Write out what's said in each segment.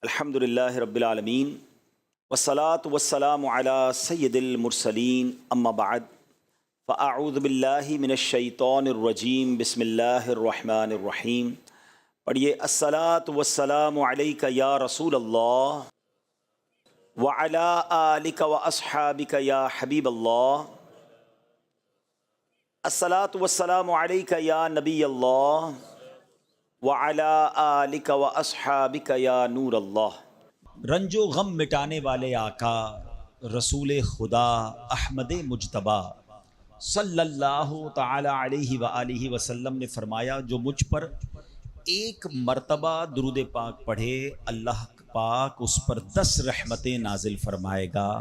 الحمدللہ رب العالمین والصلاة والسلام علی سید المرسلین اما بعد فاعوذ باللہ من الشیطان الرجیم بسم اللہ الرحمن الرحیم. پڑھیے الصلاة والسلام علیک یا رسول اللہ وعلی آلک واصحابک یا حبیب اللہ. الصلاة والسلام علیک یا نبی اللہ وعلی آلک واصحابک یا نور اللہ. رنج و غم مٹانے والے آقا رسول خدا احمد مجتبی صلی اللہ تعالی علیہ وآلہ وسلم نے فرمایا، جو مجھ پر ایک مرتبہ درود پاک پڑھے اللہ پاک اس پر 10 رحمتیں نازل فرمائے گا.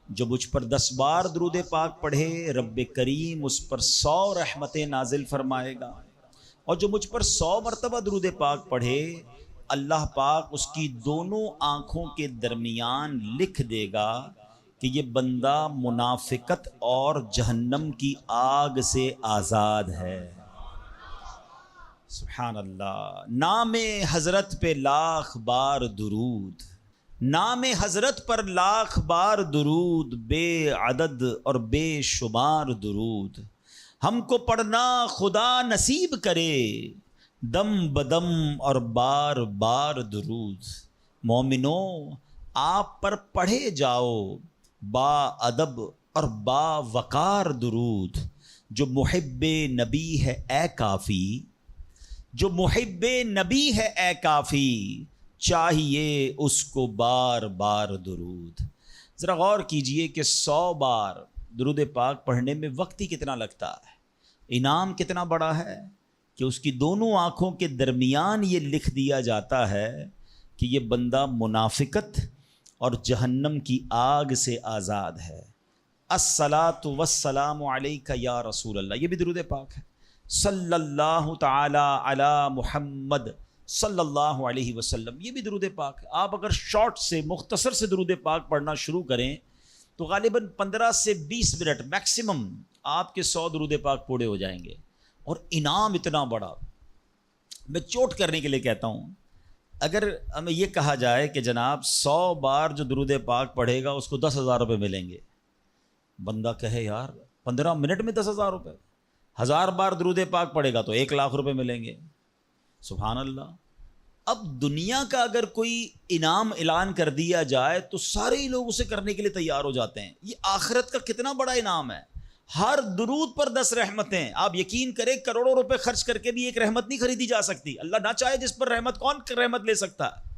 جو مجھ پر 10 بار درود پاک پڑھے رب کریم اس پر 100 رحمتیں نازل فرمائے گا. اور جو مجھ پر 100 مرتبہ درود پاک پڑھے اللہ پاک اس کی دونوں آنکھوں کے درمیان لکھ دے گا کہ یہ بندہ منافقت اور جہنم کی آگ سے آزاد ہے. سبحان اللہ. نام حضرت پہ لاکھ بار درود، نام حضرت پر لاکھ بار درود، بے عدد اور بے شمار درود ہم کو پڑھنا خدا نصیب کرے، دم بدم اور بار بار درود. مومنو آپ پر پڑھے جاؤ با ادب اور با وقار درود. جو محب نبی ہے اے کافی، جو محب نبی ہے اے کافی، چاہیے اس کو بار بار درود. ذرا غور کیجئے کہ 100 بار درود پاک پڑھنے میں وقت ہی کتنا لگتا ہے، انعام کتنا بڑا ہے کہ اس کی دونوں آنکھوں کے درمیان یہ لکھ دیا جاتا ہے کہ یہ بندہ منافقت اور جہنم کی آگ سے آزاد ہے. الصلاۃ والسلام علیک یا رسول اللہ، یہ بھی درود پاک ہے. صلی اللہ تعالی علی محمد صلی اللہ علیہ وسلم، یہ بھی درود پاک ہے. آپ اگر شارٹ سے مختصر سے درود پاک پڑھنا شروع کریں تو غالباً 15 سے 20 منٹ میکسیمم آپ کے 100 درود پاک پورے ہو جائیں گے. اور انعام اتنا بڑا، میں چوٹ کرنے کے لیے کہتا ہوں، اگر ہمیں یہ کہا جائے کہ جناب 100 بار جو درود پاک پڑھے گا اس کو 10,000 روپے ملیں گے، بندہ کہے یار 15 منٹ میں 10,000 روپے. 1000 بار درود پاک پڑھے گا تو 1,00,000 روپے ملیں گے. سبحان اللہ. اب دنیا کا اگر کوئی انعام اعلان کر دیا جائے تو سارے ہی لوگ اسے کرنے کے لیے تیار ہو جاتے ہیں. یہ آخرت کا کتنا بڑا انعام ہے. ہر درود پر 10 رحمتیں. آپ یقین کریں کروڑوں روپے خرچ کر کے بھی ایک رحمت نہیں خریدی جا سکتی. اللہ نہ چاہے جس پر رحمت، کون رحمت لے سکتا ہے؟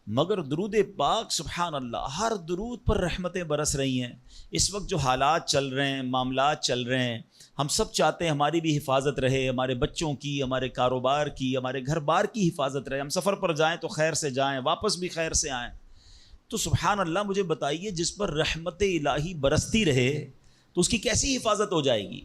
مگر درود پاک سبحان اللہ ہر درود پر رحمتیں برس رہی ہیں. اس وقت جو حالات چل رہے ہیں، معاملات چل رہے ہیں، ہم سب چاہتے ہیں ہماری بھی حفاظت رہے، ہمارے بچوں کی، ہمارے کاروبار کی، ہمارے گھر بار کی حفاظت رہے. ہم سفر پر جائیں تو خیر سے جائیں، واپس بھی خیر سے آئیں. تو سبحان اللہ مجھے بتائیے جس پر رحمت الہی برستی رہے تو اس کی کیسی حفاظت ہو جائے گی.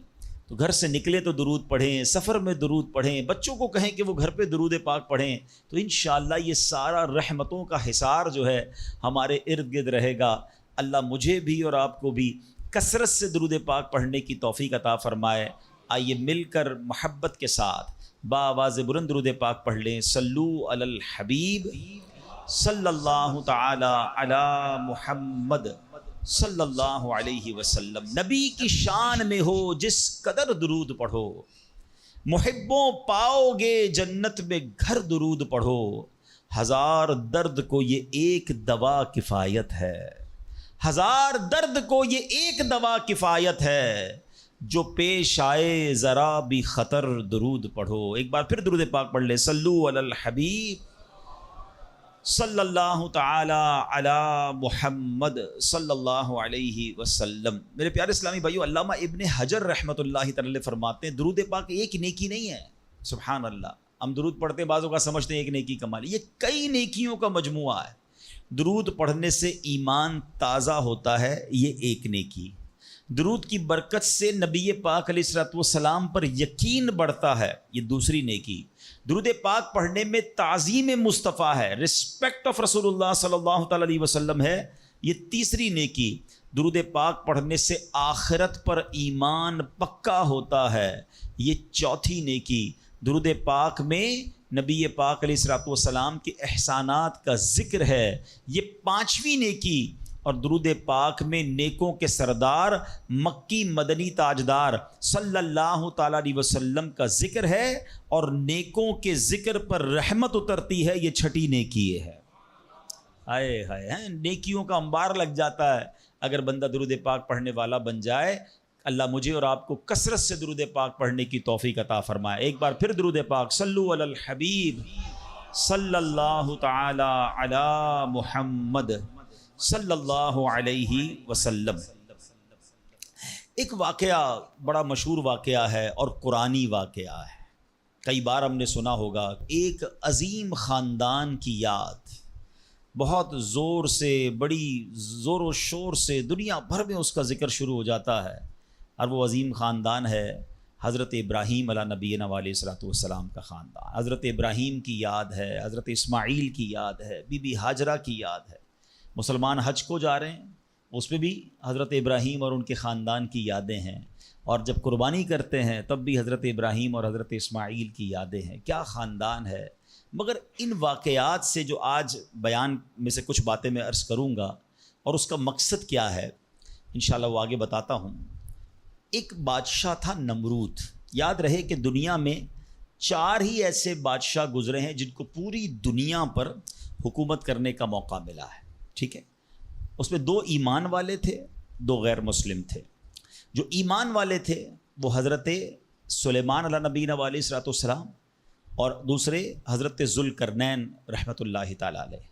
تو گھر سے نکلے تو درود پڑھیں، سفر میں درود پڑھیں، بچوں کو کہیں کہ وہ گھر پہ درود پاک پڑھیں، تو انشاءاللہ یہ سارا رحمتوں کا حصار جو ہے ہمارے ارد گرد رہے گا. اللہ مجھے بھی اور آپ کو بھی کثرت سے درود پاک پڑھنے کی توفیق عطا فرمائے. آئیے مل کر محبت کے ساتھ بآواز بلند درود پاک پڑھ لیں. صلو علی الحبیب صلی اللہ تعالی علی محمد صلی اللہ علیہ وسلم. نبی کی شان میں ہو جس قدر درود پڑھو، محبوں پاؤ گے جنت میں گھر درود پڑھو. 1000 درد کو یہ ایک دوا کفایت ہے، 1000 درد کو یہ ایک دوا کفایت ہے. جو پیش آئے ذرا بھی خطر درود پڑھو. ایک بار پھر درود پاک پڑھ لے. صلو علی الحبیب صلی اللہ تعالی علی محمد صلی اللہ علیہ وسلم. میرے پیارے اسلامی بھائیو، علامہ ابن حجر رحمۃ اللہ تعالی فرماتے ہیں درود پاک ایک نیکی نہیں ہے. سبحان اللہ. ہم درود پڑھتے بعضوں کا سمجھتے ہیں ایک نیکی کمال، یہ کئی نیکیوں کا مجموعہ ہے. درود پڑھنے سے ایمان تازہ ہوتا ہے، یہ ایک نیکی. درود کی برکت سے نبی پاک علیہ الصلوۃ والسلام پر یقین بڑھتا ہے، یہ دوسری نیکی. درود پاک پڑھنے میں تعظیم مصطفیٰ ہے، رسپیکٹ آف رسول اللہ صلی اللہ تعالی علیہ وسلم ہے، یہ تیسری نیکی. درود پاک پڑھنے سے آخرت پر ایمان پکا ہوتا ہے، یہ چوتھی نیکی. درود پاک میں نبی پاک علیہ الصلوۃ والسلام کے احسانات کا ذکر ہے، یہ پانچویں نیکی، اور درود پاک میں نیکوں کے سردار مکی مدنی تاجدار صلی اللہ تعالیٰ علیہ وسلم کا ذکر ہے، اور نیکوں کے ذکر پر رحمت اترتی ہے، یہ چھٹی نیکی ہے۔ آئے ہائے، نیکیوں کا انبار لگ جاتا ہے اگر بندہ درود پاک پڑھنے والا بن جائے۔ اللہ مجھے اور آپ کو کثرت سے درود پاک پڑھنے کی توفیق عطا فرمائے۔ ایک بار پھر درود پاک، صلو علی الحبیب صلی اللہ تعالی علی محمد صلی اللہ علیہ وسلم۔ ایک واقعہ بڑا مشہور واقعہ ہے اور قرآنی واقعہ ہے، کئی بار ہم نے سنا ہوگا۔ ایک عظیم خاندان کی یاد، بہت زور سے، بڑی زور و شور سے دنیا بھر میں اس کا ذکر شروع ہو جاتا ہے، اور وہ عظیم خاندان ہے حضرت ابراہیم علیہ نبینا علیہ الصلوۃ والسلام کا خاندان۔ حضرت ابراہیم کی یاد ہے، حضرت اسماعیل کی یاد ہے، بی بی ہاجرہ کی یاد ہے۔ مسلمان حج کو جا رہے ہیں، اس پہ بھی حضرت ابراہیم اور ان کے خاندان کی یادیں ہیں، اور جب قربانی کرتے ہیں تب بھی حضرت ابراہیم اور حضرت اسماعیل کی یادیں ہیں۔ کیا خاندان ہے! مگر ان واقعات سے جو آج بیان میں سے کچھ باتیں میں عرض کروں گا، اور اس کا مقصد کیا ہے انشاءاللہ وہ آگے بتاتا ہوں۔ ایک بادشاہ تھا نمرود۔ یاد رہے کہ دنیا میں 4 ہی ایسے بادشاہ گزرے ہیں جن کو پوری دنیا پر حکومت کرنے کا موقع ملا ہے، ٹھیک ہے؟ اس میں 2 ایمان والے تھے، 2 غیر مسلم تھے۔ جو ایمان والے تھے وہ حضرت سلیمان علیہ نبینا علیہ الصلوۃ والسلام، اور دوسرے حضرت ذوالقرنین رحمۃ اللہ تعالیٰ علیہ۔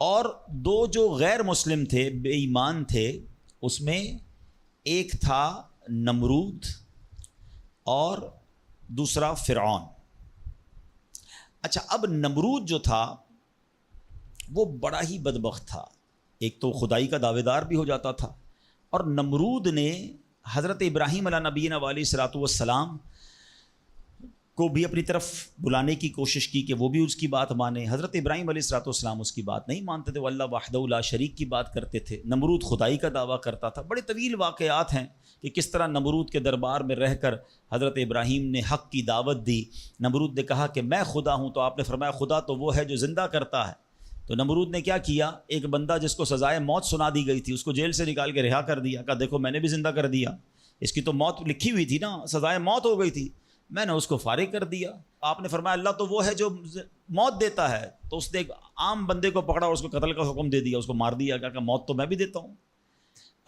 اور 2 جو غیر مسلم تھے، بے ایمان تھے، اس میں ایک تھا نمرود اور دوسرا فرعون۔ اچھا، اب نمرود جو تھا وہ بڑا ہی بدبخت تھا۔ ایک تو خدائی کا دعوے دار بھی ہو جاتا تھا، اور نمرود نے حضرت ابراہیم علیہ نبینا علیہ الصلوۃ والسلام کو بھی اپنی طرف بلانے کی کوشش کی کہ وہ بھی اس کی بات مانے۔ حضرت ابراہیم علیہ الصلوۃ والسلام اس کی بات نہیں مانتے تھے، وہ اللہ وحدہ لا شریک کی بات کرتے تھے۔ نمرود خدائی کا دعویٰ کرتا تھا۔ بڑے طویل واقعات ہیں کہ کس طرح نمرود کے دربار میں رہ کر حضرت ابراہیم نے حق کی دعوت دی۔ نمرود نے کہا کہ میں خدا ہوں، تو آپ نے فرمایا خدا تو وہ ہے جو زندہ کرتا ہے۔ تو نمرود نے کیا کیا، ایک بندہ جس کو سزائے موت سنا دی گئی تھی اس کو جیل سے نکال کے رہا کر دیا، کہا دیکھو میں نے بھی زندہ کر دیا، اس کی تو موت لکھی ہوئی تھی نا، سزائے موت ہو گئی تھی، میں نے اس کو فارغ کر دیا۔ آپ نے فرمایا اللہ تو وہ ہے جو موت دیتا ہے، تو اس نے ایک عام بندے کو پکڑا اور اس کو قتل کا حکم دے دیا، اس کو مار دیا، کہا کہ موت تو میں بھی دیتا ہوں۔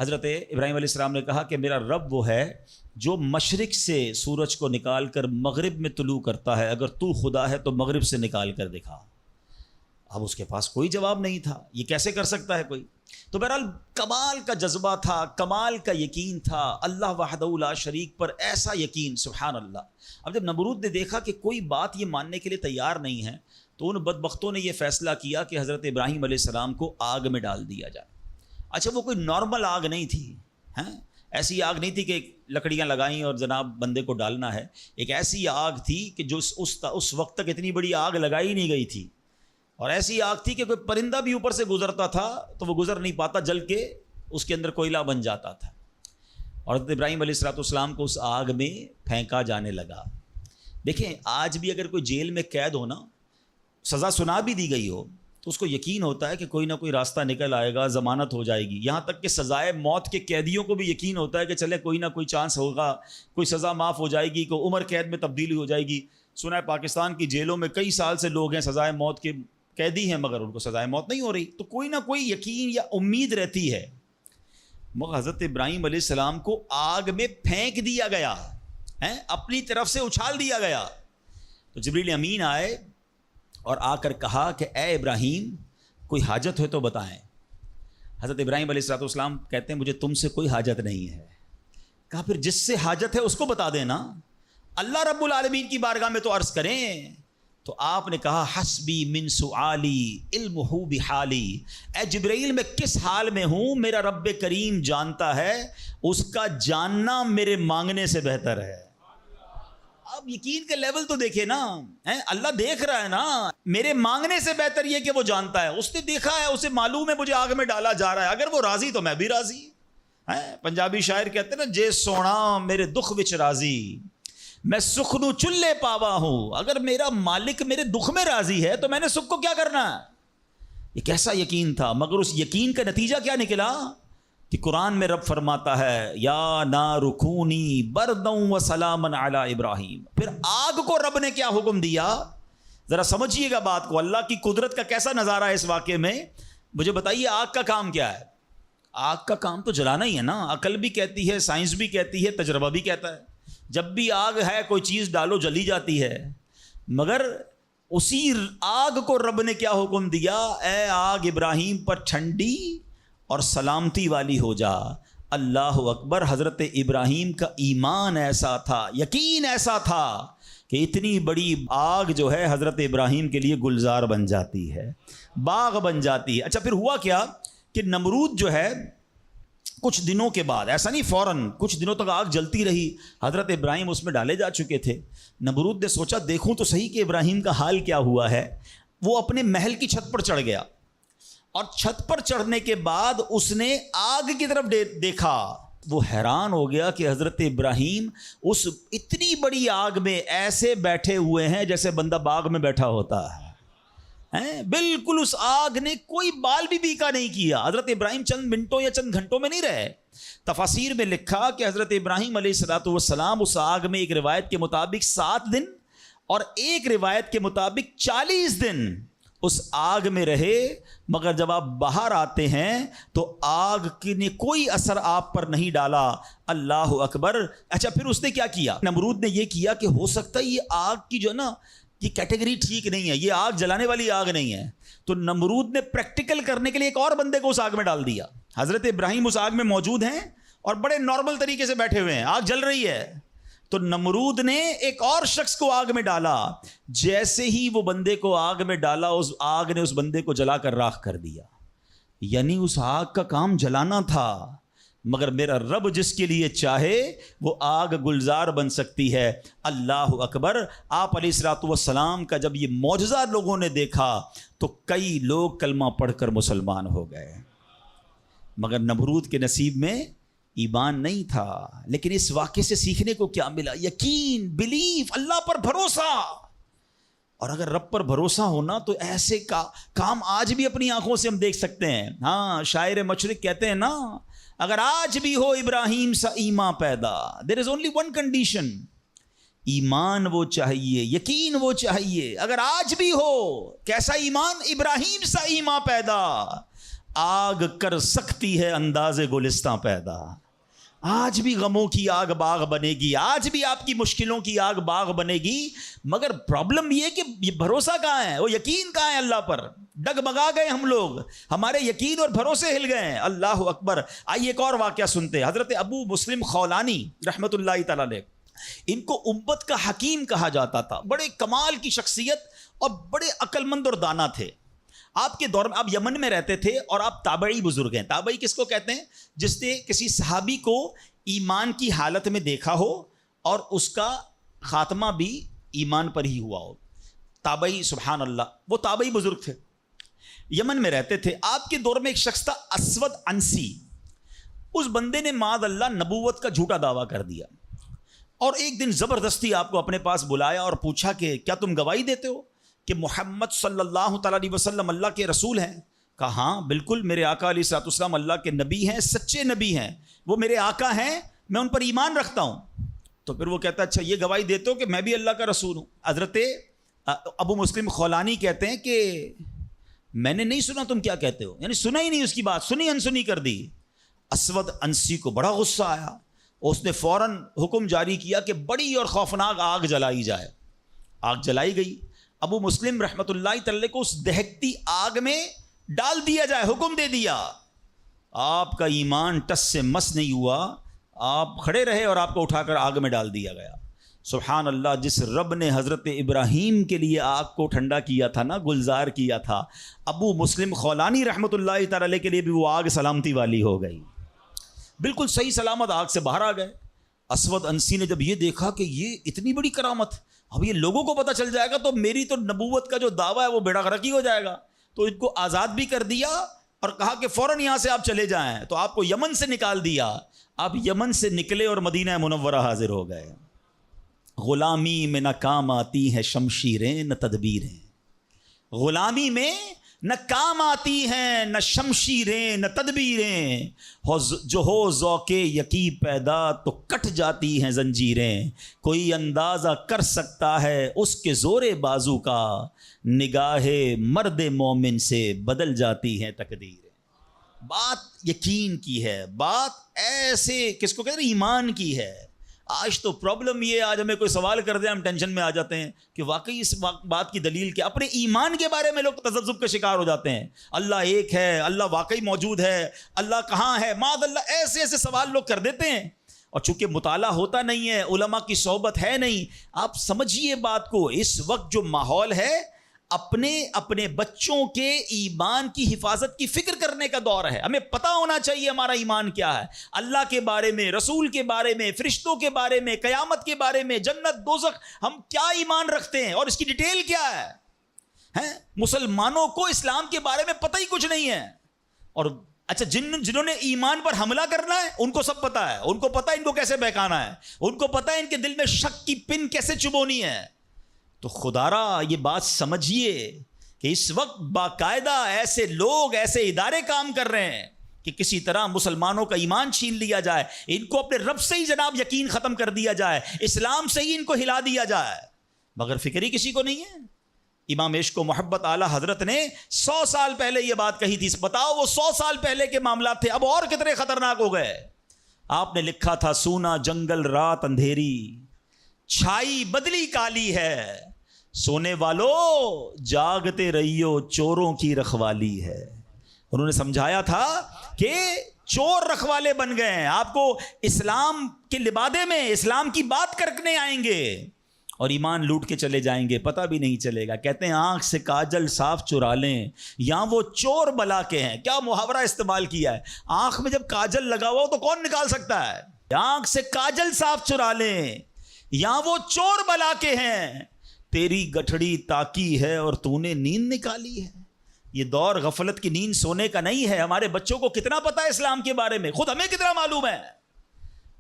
حضرت ابراہیم علیہ السلام نے کہا کہ میرا رب وہ ہے جو مشرق سے سورج کو نکال کر مغرب میں طلوع کرتا ہے، اگر تو خدا ہے تو مغرب سے نکال کر دکھا۔ اب اس کے پاس کوئی جواب نہیں تھا، یہ کیسے کر سکتا ہے کوئی؟ تو بہرحال کمال کا جذبہ تھا، کمال کا یقین تھا، اللہ وحدہ لا شریک پر ایسا یقین، سبحان اللہ۔ اب جب نمرود نے دیکھا کہ کوئی بات یہ ماننے کے لیے تیار نہیں ہے، تو ان بدبختوں نے یہ فیصلہ کیا کہ حضرت ابراہیم علیہ السلام کو آگ میں ڈال دیا جائے۔ اچھا، وہ کوئی نارمل آگ نہیں تھی، ایسی آگ نہیں تھی کہ لکڑیاں لگائیں اور جناب بندے کو ڈالنا ہے۔ ایک ایسی آگ تھی کہ جو اس وقت تک اتنی بڑی آگ لگائی نہیں گئی تھی، اور ایسی آگ تھی کہ کوئی پرندہ بھی اوپر سے گزرتا تھا تو وہ گزر نہیں پاتا، جل کے اس کے اندر کوئلہ بن جاتا تھا۔ اور حضرت ابراہیم علیہ الصلوۃ والسلام کو اس آگ میں پھینکا جانے لگا۔ دیکھیں آج بھی اگر کوئی جیل میں قید ہو نا، سزا سنا بھی دی گئی ہو، تو اس کو یقین ہوتا ہے کہ کوئی نہ کوئی راستہ نکل آئے گا، ضمانت ہو جائے گی۔ یہاں تک کہ سزائے موت کے قیدیوں کو بھی یقین ہوتا ہے کہ چلے کوئی نہ کوئی چانس ہوگا، کوئی سزا معاف ہو جائے گی، کوئی عمر قید میں تبدیلی ہو جائے گی۔ سنا ہے پاکستان کی جیلوں میں کئی سال سے لوگ ہیں سزائے موت کے قیدی ہیں، مگر ان کو سزائے موت نہیں ہو رہی، تو کوئی نہ کوئی یقین یا امید رہتی ہے۔ مگر حضرت ابراہیم علیہ السلام کو آگ میں پھینک دیا گیا، اپنی طرف سے اچھال دیا گیا۔ تو جبریل امین آئے اور آ کر کہا کہ اے ابراہیم کوئی حاجت ہے تو بتائیں۔ حضرت ابراہیم علیہ الصلوۃ والسلام کہتے ہیں مجھے تم سے کوئی حاجت نہیں ہے۔ کہا پھر جس سے حاجت ہے اس کو بتا دینا، اللہ رب العالمین کی بارگاہ میں تو عرض کریں۔ تو آپ نے کہا حسبی من سؤالی علمہ بحالی، اے جبرائیل میں کس حال میں ہوں میرا رب کریم جانتا ہے، اس کا جاننا میرے مانگنے سے بہتر ہے۔ اب یقین کے لیول تو دیکھیں نا، اللہ دیکھ رہا ہے نا، میرے مانگنے سے بہتر یہ کہ وہ جانتا ہے، اس نے دیکھا ہے، اسے معلوم ہے مجھے آگ میں ڈالا جا رہا ہے، اگر وہ راضی تو میں بھی راضی۔ پنجابی شاعر کہتے ہیں نا جے سونا میرے دکھ وچ راضی، میں سخنو چلے پاوا ہوں، اگر میرا مالک میرے دکھ میں راضی ہے تو میں نے سکھ کو کیا کرنا ہے؟ یہ کیسا یقین تھا، مگر اس یقین کا نتیجہ کیا نکلا کہ قرآن میں رب فرماتا ہے یا نار کونی بردًا وسلاما علی ابراہیم. پھر آگ کو رب نے کیا حکم دیا؟ ذرا سمجھیے گا بات کو، اللہ کی قدرت کا کیسا نظارہ ہے اس واقعے میں. مجھے بتائیے آگ کا کام کیا ہے؟ آگ کا کام تو جلانا ہی ہے نا. عقل بھی کہتی ہے، سائنس بھی کہتی ہے، تجربہ بھی کہتا ہے جب بھی آگ ہے کوئی چیز ڈالو جلی جاتی ہے. مگر اسی آگ کو رب نے کیا حکم دیا؟ اے آگ ابراہیم پر ٹھنڈی اور سلامتی والی ہو جا. اللہ اکبر. حضرت ابراہیم کا ایمان ایسا تھا، یقین ایسا تھا کہ اتنی بڑی آگ جو ہے حضرت ابراہیم کے لیے گلزار بن جاتی ہے، باغ بن جاتی ہے. اچھا پھر ہوا کیا کہ نمرود جو ہے کچھ دنوں کے بعد، ایسا نہیں فوراً، کچھ دنوں تک آگ جلتی رہی، حضرت ابراہیم اس میں ڈالے جا چکے تھے. نمرود نے سوچا دیکھوں تو صحیح کہ ابراہیم کا حال کیا ہوا ہے. وہ اپنے محل کی چھت پر چڑھ گیا اور چھت پر چڑھنے کے بعد اس نے آگ کی طرف دیکھا. وہ حیران ہو گیا کہ حضرت ابراہیم اس اتنی بڑی آگ میں ایسے بیٹھے ہوئے ہیں جیسے بندہ باغ میں بیٹھا ہوتا ہے. بالکل اس آگ نے کوئی بال بھی بیکا نہیں کیا. حضرت ابراہیم چند منٹوں یا چند گھنٹوں میں نہیں رہے. تفاسیر میں لکھا کہ حضرت ابراہیم علیہ الصلوۃ والسلام اس آگ میں ایک روایت کے مطابق 7 دن اور ایک روایت کے مطابق 40 دن اس آگ میں رہے. مگر جب آپ باہر آتے ہیں تو آگ نے کوئی اثر آپ پر نہیں ڈالا. اللہ اکبر. اچھا پھر اس نے کیا کیا؟ نمرود نے یہ کیا کہ ہو سکتا ہے یہ آگ کی جو ہے نا یہ کیٹیگری ٹھیک نہیں ہے، یہ آگ جلانے والی آگ نہیں ہے. تو نمرود نے پریکٹیکل کرنے کے لیے ایک اور بندے کو اس آگ میں ڈال دیا. حضرت ابراہیم اس آگ میں موجود ہیں اور بڑے نارمل طریقے سے بیٹھے ہوئے ہیں، آگ جل رہی ہے. تو نمرود نے ایک اور شخص کو آگ میں ڈالا. جیسے ہی وہ بندے کو آگ میں ڈالا اس آگ نے اس بندے کو جلا کر راکھ کر دیا. یعنی اس آگ کا کام جلانا تھا، مگر میرا رب جس کے لیے چاہے وہ آگ گلزار بن سکتی ہے. اللہ اکبر. آپ علیہ الصلوۃ والسلام کا جب یہ معجزہ لوگوں نے دیکھا تو کئی لوگ کلمہ پڑھ کر مسلمان ہو گئے. مگر نمرود کے نصیب میں ایمان نہیں تھا. لیکن اس واقعے سے سیکھنے کو کیا ملا؟ یقین، بلیف، اللہ پر بھروسہ. اور اگر رب پر بھروسہ ہونا تو ایسے کام آج بھی اپنی آنکھوں سے ہم دیکھ سکتے ہیں. ہاں شاعر مشرق کہتے ہیں نا، اگر آج بھی ہو ابراہیم سا ایمان پیدا، دیر از اونلی ون کنڈیشن، ایمان وہ چاہیے، یقین وہ چاہیے. اگر آج بھی ہو کیسا ایمان؟ ابراہیم سا ایمان پیدا. آگ کر سکتی ہے انداز گلستان پیدا. آج بھی غموں کی آگ باغ بنے گی، آج بھی آپ کی مشکلوں کی آگ باغ بنے گی. مگر پرابلم یہ کہ یہ بھروسہ کہاں ہے، وہ یقین کہاں ہے اللہ پر؟ ڈگمگا گئے ہم لوگ، ہمارے یقین اور بھروسے ہل گئے ہیں. اللہ اکبر. آئیے ایک اور واقعہ سنتے ہیں. حضرت ابو مسلم خولانی رحمۃ اللہ تعالیٰ علیہ، ان کو امت کا حکیم کہا جاتا تھا. بڑے کمال کی شخصیت اور بڑے عقل مند اور دانا تھے. آپ کے دور میں آپ یمن میں رہتے تھے اور آپ تابعی بزرگ ہیں. تابعی کس کو کہتے ہیں؟ جس نے کسی صحابی کو ایمان کی حالت میں دیکھا ہو اور اس کا خاتمہ بھی ایمان پر ہی ہوا ہو. تابعی، سبحان اللہ. وہ تابعی بزرگ تھے، یمن میں رہتے تھے. آپ کے دور میں ایک شخص تھا اسود انسی. اس بندے نے معاذ اللہ نبوت کا جھوٹا دعویٰ کر دیا اور ایک دن زبردستی آپ کو اپنے پاس بلایا اور پوچھا کہ کیا تم گواہی دیتے ہو کہ محمد صلی اللہ تعالیٰ علیہ وسلم اللہ کے رسول ہیں؟ کہا ہاں بالکل، میرے آقا علیہ الصلوۃ والسلام اللہ کے نبی ہیں، سچے نبی ہیں، وہ میرے آقا ہیں، میں ان پر ایمان رکھتا ہوں. تو پھر وہ کہتا ہے اچھا یہ گواہی دیتے ہو کہ میں بھی اللہ کا رسول ہوں؟ حضرت ابو مسلم خولانی کہتے ہیں کہ میں نے نہیں سنا تم کیا کہتے ہو، یعنی سنا ہی نہیں، اس کی بات سنی انسنی کر دی. اسود انسی کو بڑا غصہ آیا، اس نے فوراً حکم جاری کیا کہ بڑی اور خوفناک آگ جلائی جائے. آگ جلائی گئی. ابو مسلم رحمۃ اللہ تعالی کو اس دہکتی آگ میں ڈال دیا جائے، حکم دے دیا. آپ کا ایمان ٹس سے مس نہیں ہوا، آپ کھڑے رہے اور آپ کو اٹھا کر آگ میں ڈال دیا گیا. سبحان اللہ. جس رب نے حضرت ابراہیم کے لیے آگ کو ٹھنڈا کیا تھا نا، گلزار کیا تھا، ابو مسلم خولانی رحمۃ اللہ تعالی کے لیے بھی وہ آگ سلامتی والی ہو گئی. بالکل صحیح سلامت آگ سے باہر آ گئے. اسود انسی نے جب یہ دیکھا کہ یہ اتنی بڑی کرامت، اب یہ لوگوں کو پتہ چل جائے گا تو میری تو نبوت کا جو دعویٰ ہے وہ بیڑا غرق ہی ہو جائے گا. تو ان کو آزاد بھی کر دیا اور کہا کہ فوراً یہاں سے آپ چلے جائیں. تو آپ کو یمن سے نکال دیا. آپ یمن سے نکلے اور مدینہ منورہ حاضر ہو گئے. غلامی میں نہ کام آتی ہیں شمشیریں نہ تدبیریں، غلامی میں نہ کام آتی ہیں نہ شمشیریں نہ تدبیریں، جو ہو ذوق یقی پیدا تو کٹ جاتی ہیں زنجیریں، کوئی اندازہ کر سکتا ہے اس کے زور بازو کا، نگاہ مرد مومن سے بدل جاتی ہیں تقدیریں۔ بات یقین کی ہے، بات ایسے کس کو کہتے ہیں، ایمان کی ہے۔ آج تو پرابلم یہ ہے، آج ہمیں کوئی سوال کر دیں ہم ٹینشن میں آ جاتے ہیں کہ واقعی اس بات کی دلیل کیا، اپنے ایمان کے بارے میں لوگ تذبذب کا شکار ہو جاتے ہیں۔ اللہ ایک ہے، اللہ واقعی موجود ہے، اللہ کہاں ہے، معاذ اللہ، ایسے ایسے سوال لوگ کر دیتے ہیں۔ اور چونکہ مطالعہ ہوتا نہیں ہے، علماء کی صحبت ہے نہیں، آپ سمجھیے بات کو، اس وقت جو ماحول ہے اپنے بچوں کے ایمان کی حفاظت کی فکر کرنے کا دور ہے۔ ہمیں پتہ ہونا چاہیے ہمارا ایمان کیا ہے، اللہ کے بارے میں، رسول کے بارے میں، فرشتوں کے بارے میں، قیامت کے بارے میں، جنت دوزخ، ہم کیا ایمان رکھتے ہیں اور اس کی ڈیٹیل کیا ہے۔ مسلمانوں کو اسلام کے بارے میں پتہ ہی کچھ نہیں ہے۔ اور اچھا، جنہوں نے ایمان پر حملہ کرنا ہے ان کو سب پتہ ہے، ان کو پتہ ہے ان کو کیسے بہکانا ہے، ان کو پتہ ہے ان کے دل میں شک کی پن کیسے چبونی ہے۔ تو خدا را یہ بات سمجھیے کہ اس وقت باقاعدہ ایسے لوگ، ایسے ادارے کام کر رہے ہیں کہ کسی طرح مسلمانوں کا ایمان چھین لیا جائے، ان کو اپنے رب سے ہی جناب یقین ختم کر دیا جائے، اسلام سے ہی ان کو ہلا دیا جائے، مگر فکر ہی کسی کو نہیں ہے۔ امام عشق و محبت اعلیٰ حضرت نے 100 سال پہلے یہ بات کہی تھی، بتاؤ وہ 100 سال پہلے کے معاملات تھے، اب اور کتنے خطرناک ہو گئے۔ آپ نے لکھا تھا، سونا جنگل رات اندھیری، چھائی بدلی کالی ہے، سونے والو جاگتے رہیو چوروں کی رکھوالی ہے۔ انہوں نے سمجھایا تھا کہ چور رکھوالے بن گئے ہیں، آپ کو اسلام کے لبادے میں اسلام کی بات کرنے آئیں گے اور ایمان لوٹ کے چلے جائیں گے، پتہ بھی نہیں چلے گا۔ کہتے ہیں آنکھ سے کاجل صاف چرا لیں یا وہ چور بلا کے ہیں۔ کیا محاورہ استعمال کیا ہے، آنکھ میں جب کاجل لگا ہوا ہو تو کون نکال سکتا ہے؟ آنکھ سے کاجل صاف چرا لیں یا وہ چور بلا کے ہیں، تیری گٹھڑی تاکی ہے اور تو نے نیند نکالی ہے۔ یہ دور غفلت کی نیند سونے کا نہیں ہے۔ ہمارے بچوں کو کتنا پتا ہے اسلام کے بارے میں، خود ہمیں کتنا معلوم ہے،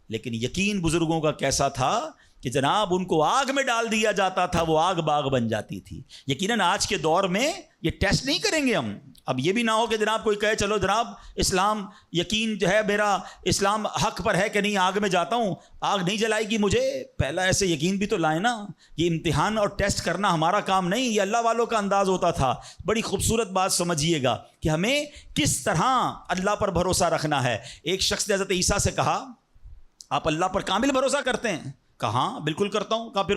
لیکن یقین بزرگوں کا کیسا تھا کہ جناب ان کو آگ میں ڈال دیا جاتا تھا، وہ آگ باغ بن جاتی تھی۔ یقیناً آج کے دور میں یہ ٹیسٹ نہیں کریں گے ہم۔ اب یہ بھی نہ ہو کہ جناب کوئی کہے چلو جناب اسلام یقین جو ہے میرا، اسلام حق پر ہے کہ نہیں، آگ میں جاتا ہوں، آگ نہیں جلائے گی مجھے۔ پہلا ایسے یقین بھی تو لائے نا۔ یہ امتحان اور ٹیسٹ کرنا ہمارا کام نہیں، یہ اللہ والوں کا انداز ہوتا تھا۔ بڑی خوبصورت بات سمجھیے گا کہ ہمیں کس طرح اللہ پر بھروسہ رکھنا ہے۔ ایک شخص نے حضرت عیسیٰ سے کہا، آپ اللہ پر کامل بھروسہ کرتے ہیں؟ کہا بالکل کرتا ہوں۔ کہا پھر